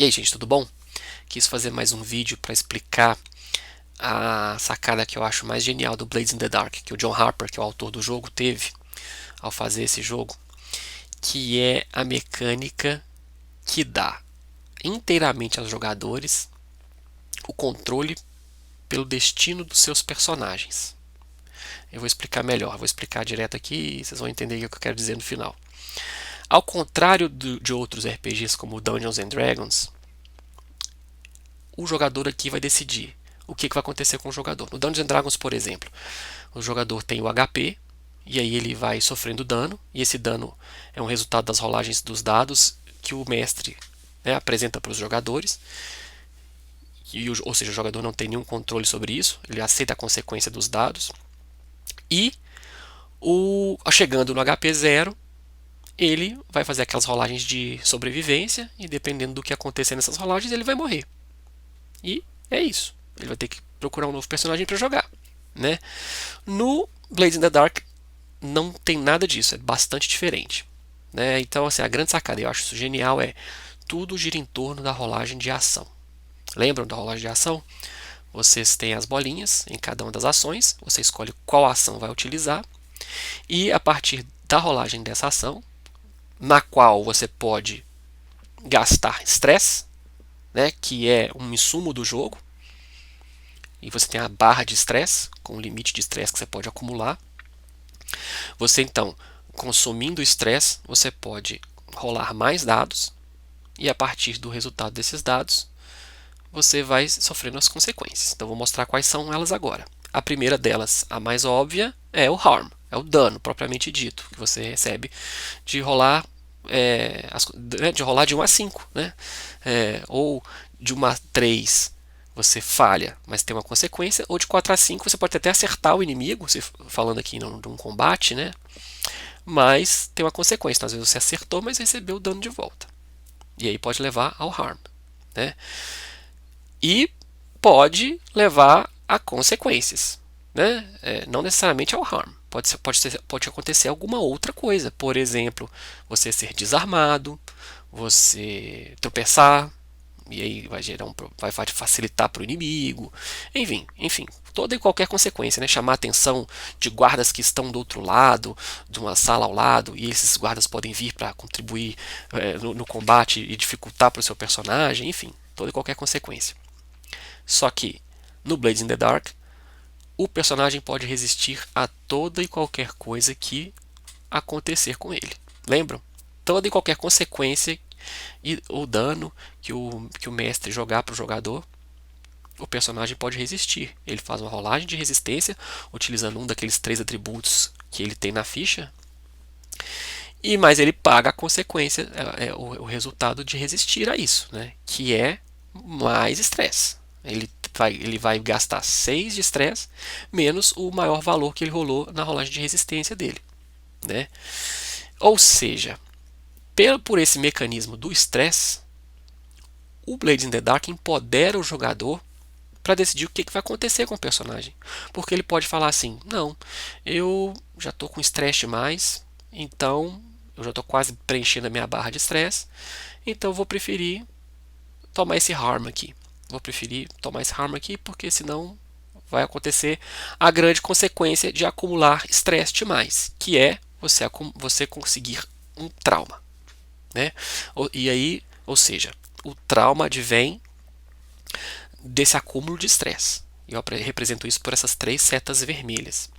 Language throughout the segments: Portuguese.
E aí, gente, tudo bom? Quis fazer mais um vídeo para explicar a sacada que eu acho mais genial do Blades in the Dark, que o John Harper, que é o autor do jogo, teve ao fazer esse jogo, que é a mecânica que dá inteiramente aos jogadores o controle pelo destino dos seus personagens. Eu vou explicar melhor, vou explicar direto aqui e vocês vão entender o que eu quero dizer no final. Ao contrário de outros RPGs como Dungeons and Dragons, o jogador aqui vai decidir o que vai acontecer com o jogador. No Dungeons and Dragons, por exemplo, o jogador tem o HP e aí ele vai sofrendo dano, e esse dano é um resultado das rolagens dos dados que o mestre, né, apresenta para os jogadores, ou seja, o jogador não tem nenhum controle sobre isso, ele aceita a consequência dos dados, e chegando no HP 0, ele vai fazer aquelas rolagens de sobrevivência, e dependendo do que acontecer nessas rolagens, ele vai morrer. E é isso. Ele vai ter que procurar um novo personagem para jogar, né? No Blades in the Dark não tem nada disso, é bastante diferente, né? Então, assim, a grande sacada, eu acho isso genial, é tudo gira em torno da rolagem de ação. Lembram da rolagem de ação? Vocês têm as bolinhas em cada uma das ações, você escolhe qual ação vai utilizar, e a partir da rolagem dessa ação, na qual você pode gastar estresse, né, que é um insumo do jogo, e você tem a barra de estresse, com o limite de estresse que você pode acumular. Você então, consumindo estresse, você pode rolar mais dados, e a partir do resultado desses dados, você vai sofrendo as consequências. Então vou mostrar quais são elas agora. A primeira delas, a mais óbvia, é o harm, é o dano propriamente dito, que você recebe de rolar de rolar de 1 a 5, né? Ou de 1 a 3 você falha, mas tem uma consequência, ou de 4 a 5 você pode até acertar o inimigo, falando aqui de um combate, né? Mas tem uma consequência, então, às vezes você acertou, mas recebeu o dano de volta. E aí pode levar ao harm, né? E pode levar a consequências, né? Não necessariamente ao harm. Pode acontecer alguma outra coisa. Por exemplo, você ser desarmado, você tropeçar, e aí vai facilitar para o inimigo. Enfim, toda e qualquer consequência, né? Chamar a atenção de guardas que estão do outro lado, de uma sala ao lado, e esses guardas podem vir para contribuir no combate e dificultar para o seu personagem, enfim, toda e qualquer consequência. Só que no Blades in the Dark, o personagem pode resistir a toda e qualquer coisa que acontecer com ele. Lembram? Toda e qualquer consequência e o dano que o mestre jogar para o jogador, o personagem pode resistir. Ele faz uma rolagem de resistência utilizando um daqueles 3 atributos que ele tem na ficha, mas ele paga a consequência, o resultado de resistir a isso, né? Que é mais estresse. Ele vai gastar 6 de estresse menos o maior valor que ele rolou na rolagem de resistência dele, né? Ou seja, por esse mecanismo do estresse, o Blades in the Dark empodera o jogador para decidir o que vai acontecer com o personagem. Porque ele pode falar assim: não, eu já estou com estresse demais, então eu já estou quase preenchendo a minha barra de estresse, então eu vou preferir tomar esse harm aqui. Vou preferir tomar esse harm aqui porque senão vai acontecer a grande consequência de acumular estresse demais, que é você conseguir um trauma, né? E aí, ou seja, o trauma advém desse acúmulo de estresse. Eu represento isso por essas 3 setas vermelhas,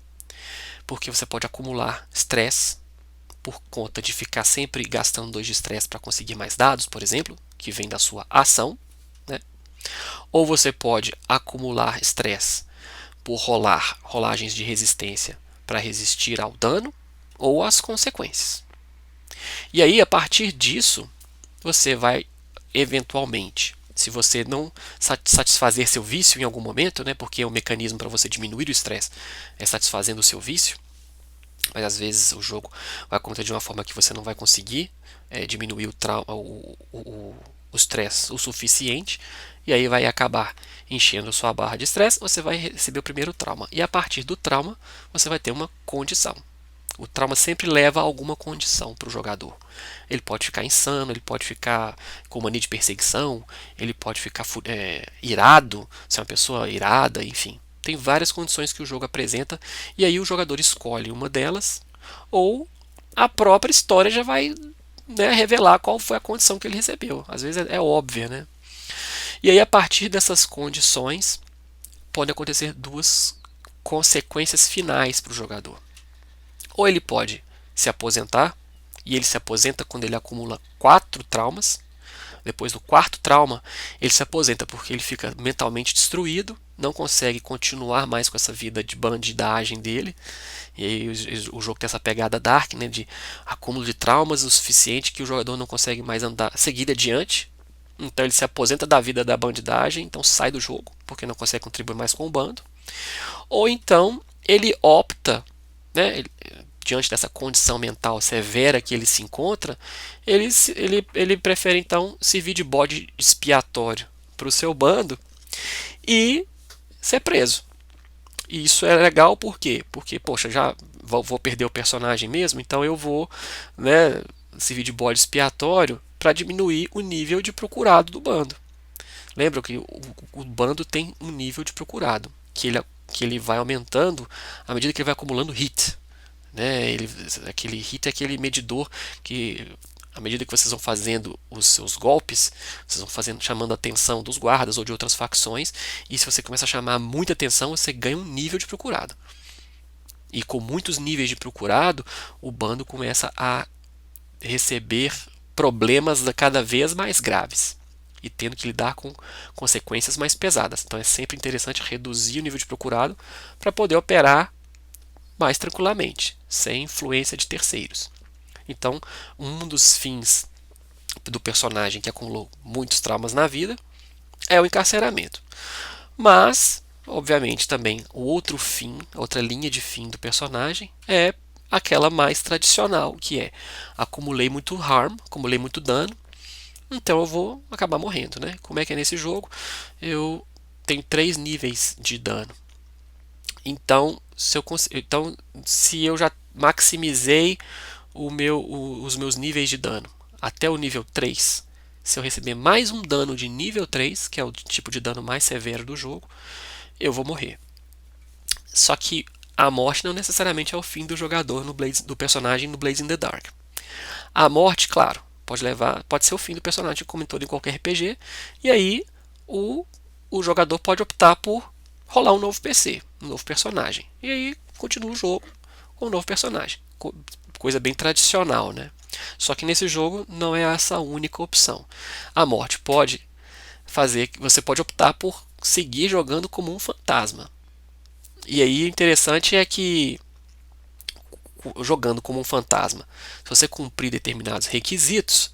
porque você pode acumular estresse por conta de ficar sempre gastando 2 de estresse para conseguir mais dados, por exemplo, que vem da sua ação, né? Ou você pode acumular estresse por rolar rolagens de resistência para resistir ao dano ou às consequências. E aí, a partir disso, você vai eventualmente, se você não satisfazer seu vício em algum momento, né, porque é um mecanismo para você diminuir o estresse, é satisfazendo o seu vício, mas às vezes o jogo vai acontecer de uma forma que você não vai conseguir diminuir o estresse o suficiente, e aí vai acabar enchendo sua barra de estresse, você vai receber o primeiro trauma. E a partir do trauma, você vai ter uma condição. O trauma sempre leva a alguma condição para o jogador. Ele pode ficar insano, ele pode ficar com mania de perseguição, ele pode ficar irado, ser uma pessoa irada, enfim. Tem várias condições que o jogo apresenta e aí o jogador escolhe uma delas ou a própria história já vai, né, revelar qual foi a condição que ele recebeu. Às vezes é óbvia, né? E aí a partir dessas condições podem acontecer duas consequências finais para o jogador. Ou ele pode se aposentar, e ele se aposenta quando ele acumula 4 traumas. Depois do quarto trauma, ele se aposenta porque ele fica mentalmente destruído, não consegue continuar mais com essa vida de bandidagem dele. E aí o jogo tem essa pegada dark, né, de acúmulo de traumas o suficiente que o jogador não consegue mais andar, seguir adiante. Então ele se aposenta da vida da bandidagem, então sai do jogo, porque não consegue contribuir mais com o bando. Ou então ele opta, né, diante dessa condição mental severa que ele se encontra, ele prefere então servir de bode expiatório para o seu bando e ser preso. E isso é legal por quê? Porque, poxa, já vou perder o personagem mesmo, então eu vou, né, servir de bode expiatório para diminuir o nível de procurado do bando. Lembra que o bando tem um nível de procurado, que ele vai aumentando à medida que ele vai acumulando hit. Né? Aquele hit é aquele medidor que, à medida que vocês vão fazendo os seus golpes, vocês vão fazendo, chamando a atenção dos guardas ou de outras facções, e se você começa a chamar muita atenção, você ganha um nível de procurado. E com muitos níveis de procurado, o bando começa a receber problemas cada vez mais graves e tendo que lidar com consequências mais pesadas. Então é sempre interessante reduzir o nível de procurado para poder operar mais tranquilamente, sem influência de terceiros. Então, um dos fins do personagem que acumulou muitos traumas na vida é o encarceramento. Mas, obviamente, também o outro fim, outra linha de fim do personagem é aquela mais tradicional, que é acumulei muito harm, acumulei muito dano, então eu vou acabar morrendo, né? Como é que é nesse jogo? Eu tenho 3 níveis de dano. Então, se eu já maximizei os meus níveis de dano até o nível 3, se eu receber mais um dano de nível 3, que é o tipo de dano mais severo do jogo, eu vou morrer. Só que a morte não necessariamente é o fim do jogador do personagem no Blades in the Dark. A morte, claro, pode ser o fim do personagem, como em todo em qualquer RPG, e aí o jogador pode optar por rolar um novo PC, um novo personagem. E aí continua o jogo com um novo personagem. Coisa bem tradicional, né? Só que nesse jogo não é essa a única opção. A morte pode fazer que você pode optar por seguir jogando como um fantasma. E aí o interessante é que jogando como um fantasma, se você cumprir determinados requisitos,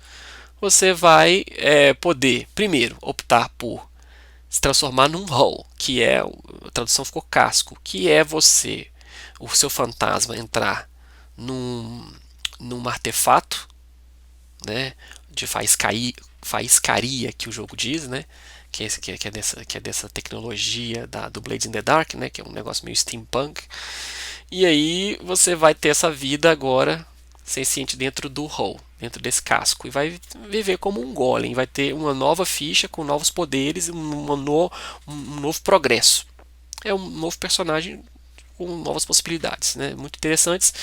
você vai poder, primeiro, optar por se transformar num hull, que é, a tradução ficou casco, que é o seu fantasma entrar num artefato, né, de faiscaria que o jogo diz, né, que é dessa tecnologia do Blades in the Dark, né, que é um negócio meio steampunk. E aí você vai ter essa vida agora senciente dentro do hull, dentro desse casco, e vai viver como um golem, vai ter uma nova ficha com novos poderes, um novo progresso. É um novo personagem com novas possibilidades, né? Muito interessantes.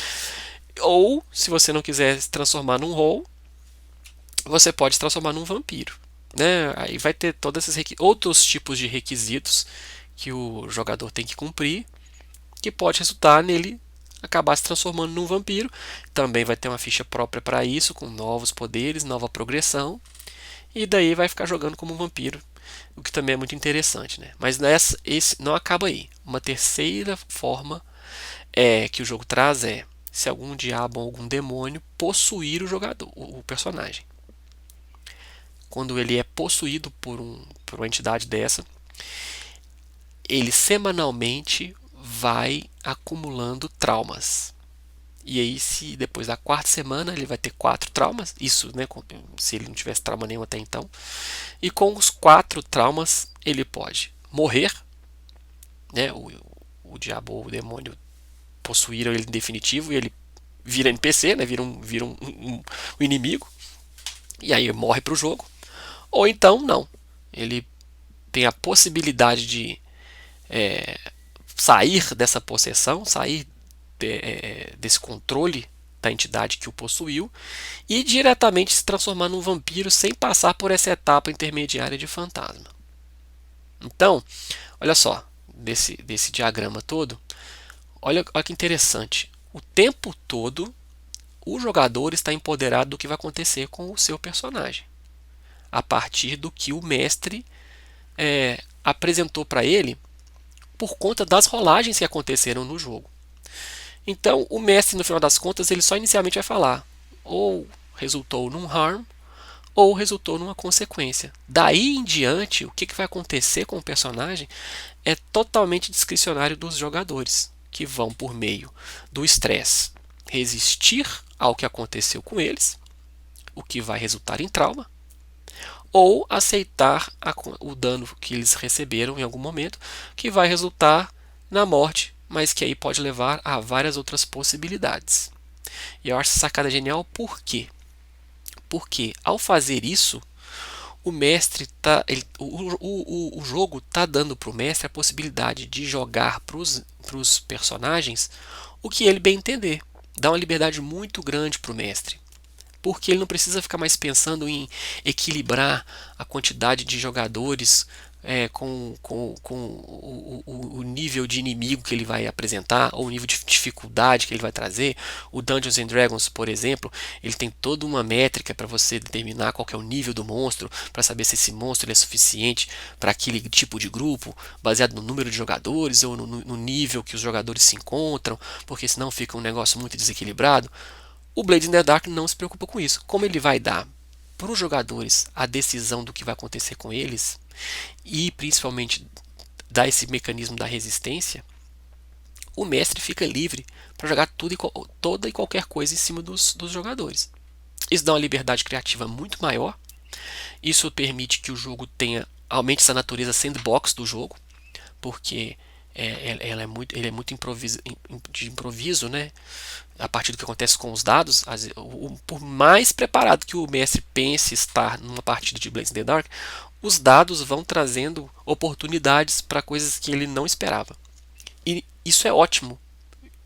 Ou, se você não quiser se transformar num hull, você pode se transformar num vampiro. Né? Aí vai ter todos esses outros tipos de requisitos que o jogador tem que cumprir, que pode resultar nele acabar se transformando num vampiro. Também vai ter uma ficha própria para isso, com novos poderes, nova progressão, e daí vai ficar jogando como um vampiro, o que também é muito interessante, né? Mas esse não acaba aí. Uma terceira forma que o jogo traz é se algum diabo ou algum demônio possuir o jogador, o personagem. Quando ele é possuído por uma entidade dessa, ele semanalmente vai acumulando traumas. E aí, se depois da quarta semana ele vai ter 4 traumas, isso, né, se ele não tivesse trauma nenhum até então. E com os 4 traumas ele pode morrer, né, o diabo ou o demônio possuíram ele em definitivo e ele vira NPC, né? Vira um inimigo, e aí morre para o jogo. Ou então, não. Ele tem a possibilidade de sair dessa possessão, sair desse controle da entidade que o possuiu e diretamente se transformar num vampiro sem passar por essa etapa intermediária de fantasma. Então, olha só, desse diagrama todo, olha que interessante. O tempo todo, o jogador está empoderado do que vai acontecer com o seu personagem, a partir do que o mestre apresentou para ele por conta das rolagens que aconteceram no jogo. Então, o mestre, no final das contas, ele só inicialmente vai falar ou resultou num harm ou resultou numa consequência. Daí em diante, o que vai acontecer com o personagem é totalmente discricionário dos jogadores, que vão, por meio do estresse, resistir ao que aconteceu com eles, o que vai resultar em trauma, ou aceitar o dano que eles receberam em algum momento, que vai resultar na morte, mas que aí pode levar a várias outras possibilidades. E eu acho essa sacada genial. Por quê? Porque ao fazer isso, o mestre o jogo está dando para o mestre a possibilidade de jogar para os personagens o que ele bem entender. Dá uma liberdade muito grande para o mestre, porque ele não precisa ficar mais pensando em equilibrar a quantidade de jogadores com o nível de inimigo que ele vai apresentar, ou o nível de dificuldade que ele vai trazer. O Dungeons and Dragons, por exemplo, ele tem toda uma métrica para você determinar qual que é o nível do monstro, para saber se esse monstro é suficiente para aquele tipo de grupo, baseado no número de jogadores ou no nível que os jogadores se encontram, porque senão fica um negócio muito desequilibrado. O Blades in the Dark não se preocupa com isso. Como ele vai dar para os jogadores a decisão do que vai acontecer com eles e principalmente dar esse mecanismo da resistência, o mestre fica livre para jogar toda e qualquer coisa em cima dos jogadores. Isso dá uma liberdade criativa muito maior. Isso permite que o jogo aumente essa natureza sandbox do jogo, porque ele é muito de improviso, né? A partir do que acontece com os dados, por mais preparado que o mestre pense estar numa partida de Blades in the Dark, os dados vão trazendo oportunidades para coisas que ele não esperava. E isso é ótimo.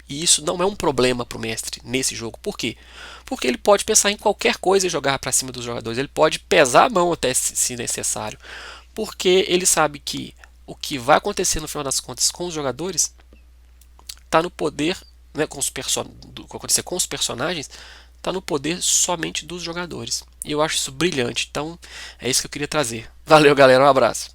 E isso não é um problema para o mestre nesse jogo. Por quê? Porque ele pode pensar em qualquer coisa e jogar para cima dos jogadores. Ele pode pesar a mão até se necessário. Porque ele sabe que o que vai acontecer no final das contas com os jogadores está no poder, né, do que acontecer com os personagens, está no poder somente dos jogadores. E eu acho isso brilhante. Então é isso que eu queria trazer. Valeu, galera. Um abraço.